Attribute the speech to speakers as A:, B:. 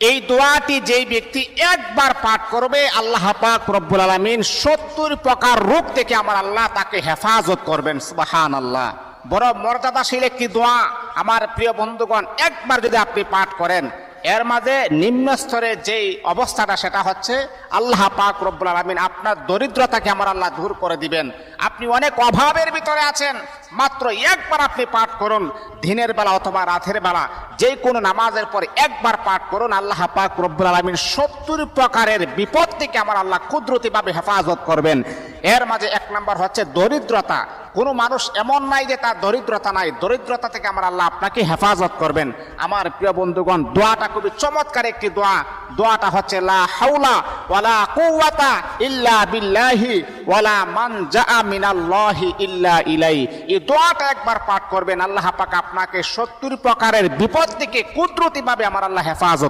A: এই দোয়াটি যেই ব্যক্তি একবার পাঠ করবে, আল্লাহ পাক রব্বুল আলামিন 70 প্রকার রোগ থেকে আমার আল্লাহ তাকে হেফাজত করবেন। সুবহানাল্লাহ। বড় মর্যাদাশীল একটি দোয়া আমার প্রিয় বন্ধুগণ। একবার যদি আপনি পাঠ করেন, এর মাঝে নিম্ন স্তরে যেই অবস্থাটা সেটা হচ্ছে আল্লাহ পাক রব্বুল আলামিন আপনার দরিদ্রতাকে আমার আল্লাহ দূর করে দিবেন। আপনি অনেক অভাবের ভিতরে আছেন, মাত্র একবার আপনি পাঠ করুন, দিনের বেলা অথবা রাতের বেলা যে কোনো নামাজের পরে একবার পাঠ করুন, আল্লাহ পাক রব্বুল আলামিন 70 প্রকারের বিপদ থেকে আমার আল্লাহ কুদরতিভাবে হেফাজত করবেন। এর মাঝে এক নম্বর হচ্ছে দরিদ্রতা। কোনো মানুষ এমন নাই যে তার দরিদ্রতা নাই, দরিদ্রতা থেকে আমার আল্লাহ আপনাকে হেফাজত করবেন। আমার প্রিয় বন্ধুগণ, দোয়াটা খুবই চমৎকার একটি দোয়া। দোয়াটা হচ্ছে লা হাওলা ওয়ালা কুওয়াতা ইল্লা বিল্লাহি ওয়ালা মানজা মিনাল্লাহি ইল্লা ইলাই। এই দোয়াটা একবার পাঠ করবেন, আল্লাহ পাক আপনাকে 70 প্রকারের বিপদ থেকে কুদরতিভাবে আমার আল্লাহ হেফাজত